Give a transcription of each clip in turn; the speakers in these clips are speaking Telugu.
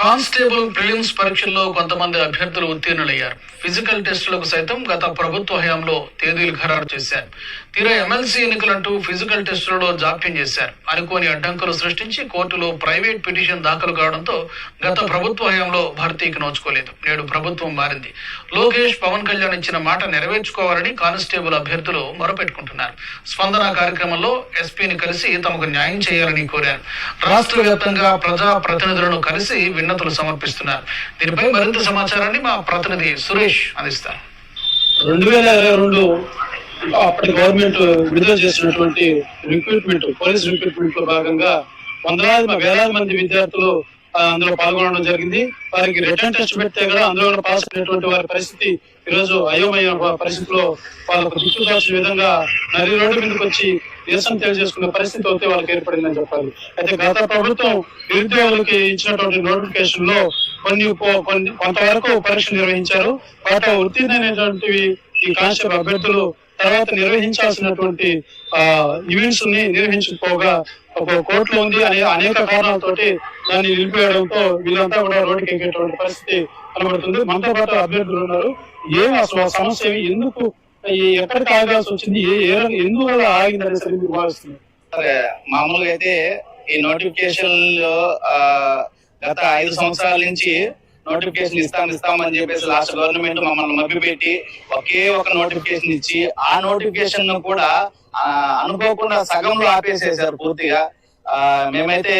కానిస్టేబుల్ ప్రిలిమ్స్ పరీక్షల్లో కొంతమంది అభ్యర్థులు ఉత్తీర్ణులయ్యారు. ఫిజికల్ టెస్టులకు సైతం గత ప్రభుత్వ హయాంలో తేదీలు ఖరారు చేశారు. తీరా ఎమ్మెల్సీ ఎన్నికలంటూ ఫిజికల్ టెస్టులలో జాప్యం చేశారు. అనుకోని అడ్డంకులు సృష్టించి కోర్టులో ప్రైవేట్ పిటిషన్ దాఖలు కావడంతో గత ప్రభుత్వ హయాంలో భర్తీకి నోచుకోలేదు. నేడు ప్రభుత్వం మారింది. లోకేష్, పవన్ కళ్యాణ్ ఇచ్చిన మాట నెరవేర్చుకోవాలని కానిస్టేబుల్ అభ్యర్థులు మొరపెట్టుకుంటున్నారు. స్పందన కార్యక్రమంలో ఎస్పీని కలిసి తమకు న్యాయం చేయాలని కోరారు. రాష్ట్ర వ్యాప్తంగా ప్రజా ప్రతినిధులను కలిసి విన్నతులు సమర్పిస్తున్నారు. దీనిపై మరింత సమాచారాన్ని మా ప్రతినిధి సురేష్ అందిస్తారు. 2022 అప్పటి గవర్నమెంట్ విడుదల చేసినటువంటి పోలీస్ రిక్రూట్మెంట్ లో భాగంగా వేలాది మంది విద్యార్థులు అందులో పాల్గొనడం జరిగింది. వారికి రిటర్న్ టెస్ట్ పెడితే కూడా అందులో కూడా పాస్ అయినటువంటి వారి పరిస్థితి ఈరోజు అయోమయ పరిస్థితిలో వాళ్ళకు దిక్కుదాల్సిన విధంగా నది రోడ్డు మీదకి వచ్చి నిరసన తెలియజేసుకునే పరిస్థితి అయితే వాళ్ళకి ఏర్పడిందని చెప్పాలి. అయితే గత ప్రభుత్వం నిరుద్యోగులకి ఇచ్చినటువంటి నోటిఫికేషన్ లో కొంతవరకు పరీక్షలు నిర్వహించారు. వాటిలో ఉత్తీర్ణమైనటువంటివి ఈ కానిస్టేబుల్ అభ్యర్థులు తర్వాత నిర్వహించాల్సినటువంటి ఈవెంట్స్ ని నిర్వహించకపోగా ఒక కోర్టులో ఉంది అనేక కారణాలతోటి దాన్ని నిలిపివేయడంతో వీళ్ళంతా కూడా రోడ్డుకి ఎక్కేటువంటి పరిస్థితి కనబడుతుంది. మనతో పాటు అభ్యర్థులు ఉన్నారు. అసలు ఆ సమస్య ఎందుకు ఎక్కడికి ఆగాల్సి వచ్చింది, ఎందువల్ల ఆగిందని సరే మీరు భావిస్తున్నారు? మామూలుగా అయితే ఈ నోటిఫికేషన్ లో గత 5 సంవత్సరాల నుంచి నోటిఫికేషన్ ఇస్తామని చెప్పేసి లాస్ట్ గవర్నమెంట్ మమ్మల్ని మభ్యపెట్టి ఒకే ఒక నోటిఫికేషన్ ఇచ్చి ఆ నోటిఫికేషన్ ను కూడా అనుకోకుండా సగంలో ఆపేసేసారు పూర్తిగా. మేమైతే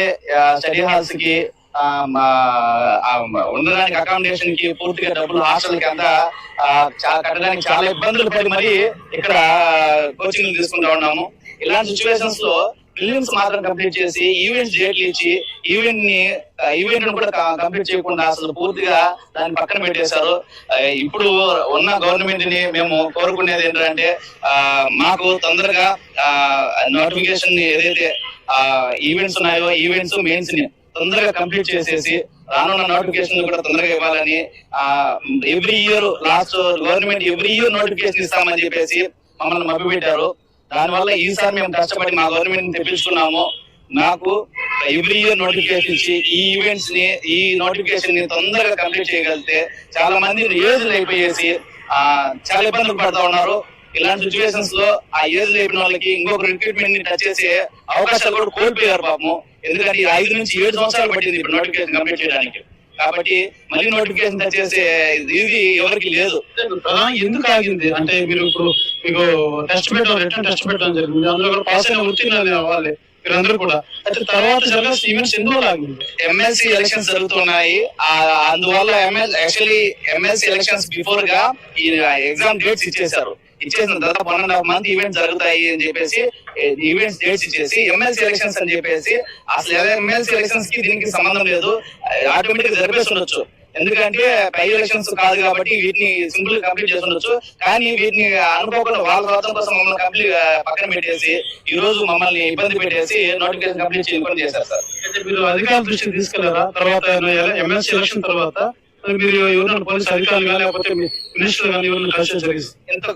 స్టడీ హాల్స్ కి ఉండడానికి అకామిడేషన్ కి పూర్తిగా డబ్బులు హాస్టల్ కి అంతా కట్టడానికి చాలా ఇబ్బందులు పడి మరి ఇక్కడ కోచింగ్ తీసుకుంటా ఉన్నాము. ఇలాంటి సిచ్యువేషన్స్ లో ప్రిలిమ్స్ మాత్రం కంప్లీట్ చేసి ఈవెంట్స్ డేట్లు ఇచ్చి ఈవెంట్ కూడా కంప్లీట్ చేయకుండా అసలు పూర్తిగా దాన్ని పక్కన పెట్టేశారు. ఇప్పుడు ఉన్న గవర్నమెంట్ ని మేము కోరుకునేది ఏంటంటే మాకు తొందరగా నోటిఫికేషన్ ఏదైతే ఈవెంట్స్ ఉన్నాయో ఈవెంట్స్ మెయిన్స్ ని తొందరగా కంప్లీట్ చేసేసి రానున్న నోటిఫికేషన్ కూడా తొందరగా ఇవ్వాలని every year last government every year notification ఇస్తామని చెప్పేసి మమ్మల్ని మభ్యపెట్టారు. దానివల్ల ఈసారి మేము కష్టపడి మా గవర్నమెంట్ తెప్పించుకున్నాము. నాకు ఎవ్రీ ఇయర్ నోటిఫికేషన్ ఇచ్చి ఈ నోటిఫికేషన్ ని తొందరగా కంప్లీట్ చేయగలిగితే చాలా మంది ఏజ్ అయిపోయేసి చాలా ఇబ్బందులు పడతా ఉన్నారు. ఇలాంటి సిచ్యువేషన్స్ లో ఆ ఏజ్ అయిపోయిన వాళ్ళకి ఇంకొక రిక్రూట్మెంట్ ని టచ్ చేసే అవకాశాలు కూడా కోల్పోయారు పాపము. ఎందుకంటే 5 నుంచి 7 సంవత్సరాలు పట్టింది ఇప్పుడు నోటిఫికేషన్ కంప్లీట్ చేయడానికి. కాబట్టి మళ్ళీ నోటిఫికేషన్ టచ్ చేసే ఇది ఎవరికి లేదు. ఎందుకు ఆగింది అంటే మీరు ఇప్పుడు మీకు టెస్ట్ పెట్టడం రిటర్న్ టెస్ట్ పెట్టడం జరిగింది, అందులో కూడా పాస్ అయిన ఉత్తీర్ణులు అవ్వాలి మీరందరూ కూడా. అయితే తర్వాత జరగాల్సిన ఈవెంట్స్ ఎందుకు ఆగింది? ఎమ్మెల్సీ ఎలక్షన్స్ జరుగుతున్నాయి. అందువల్ల ఎమ్మెల్సీ ఎలక్షన్స్ బిఫోర్ గా ఈ ఎగ్జామ్ డేట్స్ ఇచ్చేసిన దాదాపు 1.5 month ఈవెంట్స్ జరుగుతాయి అని చెప్పేసి ఈవెంట్స్ డేట్స్ ఇచ్చేసి ఎమ్మెల్సీ ఎలక్షన్స్ అని చెప్పేసి అసలు ఎమ్మెల్సీ ఎలక్షన్స్ కి దీనికి సంబంధం లేదు, ఆటోమేటిక్ జరిపేసి ఉండొచ్చు. ఎందుకంటే పై ఎలక్షన్స్ కాదు కాబట్టి వీటిని సింపుల్ కంప్లీట్ చేసి ఉండొచ్చు. కానీ వీటిని అనుకోకుండా వాళ్ళ స్వార్థం కోసం మమ్మల్ని కంప్లీట్ పక్కన పెట్టేసి ఈ రోజు మమ్మల్ని ఇబ్బంది పెట్టేసి నోటిఫికేషన్ కంప్లీట్ చేయకుండా చేశారు సార్. అయితే మీరు అధికారుల దృష్టికి తీసుకెళ్లారా? తర్వాత ఎమ్మెల్సీ ఎలక్షన్ తర్వాత మీరు ఎవరైనా పోలీసు అధికారులు కానీ లేకపోతే మినిస్టర్ కానీ ఎవరైనా కలిసి జరిగింది?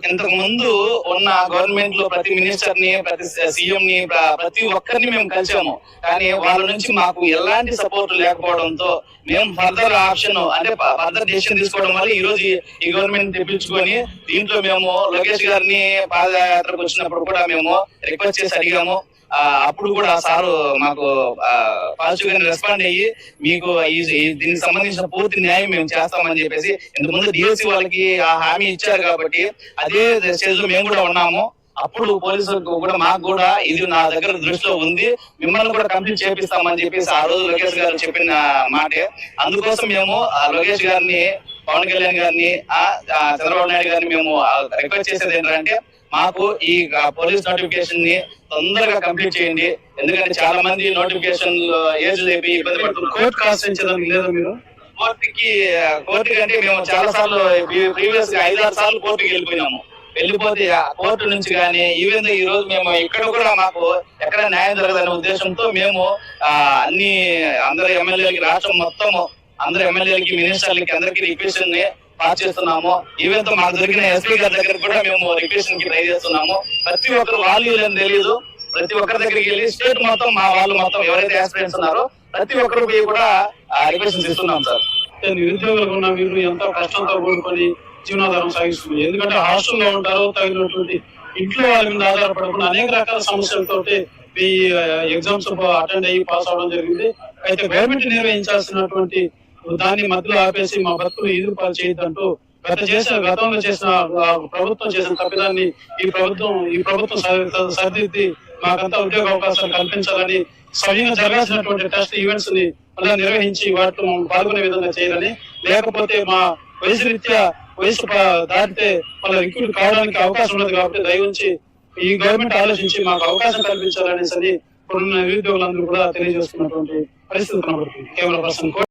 ఇంతకు ముందు ఉన్న గవర్నమెంట్ లో ప్రతి మినిస్టర్ ని ప్రతి సీఎం ని ప్రతి ఒక్కరిని మేము కలిసాము. కానీ వాళ్ళ నుంచి మాకు ఎలాంటి సపోర్ట్ లేకపోవడంతో మేము ఫర్దర్ ఆప్షన్ అంటే ఫర్దర్ డెసిషన్ తీసుకోవడం వల్ల ఈ రోజు ఈ గవర్నమెంట్ తెప్పించుకొని దీంట్లో మేము లోకేష్ గారిని పాదయాత్రకు వచ్చినప్పుడు కూడా మేము రిక్వెస్ట్ చేసి అడిగాము. అప్పుడు కూడా సారు మాకు పాజిటివ్ గానే రెస్పాండ్ అయ్యి మీకు దీనికి సంబంధించిన పూర్తి న్యాయం మేము చేస్తామని చెప్పేసి ఇంతకుముందు డిఎస్సి వాళ్ళకి ఆ హామీ ఇచ్చారు కాబట్టి అదే స్టేజ్ లో మేము కూడా ఉన్నాము. అప్పుడు పోలీసులకు కూడా మాకు కూడా ఇది నా దగ్గర దృష్టిలో ఉంది, మిమ్మల్ని కూడా కంప్లీట్ చేపిస్తామని చెప్పేసి ఆ రోజు లోకేష్ గారు చెప్పిన మాటే. అందుకోసం మేము లోకేష్ గారిని, పవన్ కళ్యాణ్ గారిని, చంద్రబాబు నాయుడు గారిని మేము రిక్వెస్ట్ చేసేది ఏంటంటే మాకు ఈ పోలీస్ నోటిఫికేషన్ ని తొందరగా కంప్లీట్ చేయండి. ఎందుకంటే చాలా మంది నోటిఫికేషన్ ఏజ్ లేపి ఇబ్బంది పడుతున్నారు. కోర్టుకి ఆశ్రయించడానికి లేదా మీరు? కోర్టుకి అంటే మేము చాలా సార్లు ప్రీవియస్ గా 5-6 సార్లు కోర్టుకి వెళ్ళిపోతే కోర్టు నుంచి కానీ ఈవెన్ ఈ రోజు మేము ఇక్కడ కూడా మాకు ఎక్కడ న్యాయం జరగదనే ఉద్దేశంతో మేము అందరు ఎమ్మెల్యేలకి రాష్ట్రం మొత్తం అందరు ఎమ్మెల్యేలకి మినిస్టర్లకి అందరికి రిక్వెస్ట్ ని పాస్ చేస్తున్నాము. ఈవెన్ తో మాకు దొరికిన ఎస్పీ గారి దగ్గర కూడా మేము రిక్వెస్ట్ కి ట్రై చేస్తున్నాము. ప్రతి ఒక్కరు వాళ్ళు తెలియదు, ప్రతి ఒక్కరి దగ్గరికి వెళ్ళి స్టేట్ మొత్తం మా వాళ్ళు మొత్తం ఎవరైతే ఆస్పిరెంట్స్ ఉన్నారో ప్రతి ఒక్కరు పోయి కూడా రిక్వెషన్స్ ఇస్తున్నాం సార్. నిరుద్యోగులకు ఉన్న మీరు ఎంతో కష్టంతో కూడుకొని జీవనాధారం సాగిస్తుంది. ఎందుకంటే హాస్టల్లో ఉంటారు, తగినటువంటి ఇంట్లో వాళ్ళ మీద ఆధారపడకుండా అనేక రకాల సమస్యలతోటి ఈ ఎగ్జామ్స్ అటెండ్ అయ్యి పాస్ అవడం జరిగింది. అయితే గవర్నమెంట్ నిర్వహించాల్సినటువంటి దాన్ని మధ్యలో ఆపేసి మా బతుకులు ఎదురు పాలు చేయొద్దంటూ గతంలో చేసిన ప్రభుత్వం చేసిన తప్పిదాన్ని ఈ ప్రభుత్వం సరిదిద్ది మాకంతా ఉద్యోగ అవకాశాలు కల్పించాలని, స్వయంగా జరగాల్సినటువంటి టెస్ట్ ఈవెంట్స్ ని అలా నిర్వహించి వాటిలో పాల్గొనే విధంగా చేయాలని, లేకపోతే మా వయసు దాటితే మళ్ళీ రిక్రూట్ కావడానికి అవకాశం ఉన్నది. కాబట్టి దయవుంచి ఈ గవర్నమెంట్ ఆలోచించి మాకు అవకాశం కల్పించాలనేసి ఇప్పుడున్న నిరుద్యోగులందరూ కూడా తెలియజేస్తున్నటువంటి పరిస్థితి కనబడుతుంది. కేవలం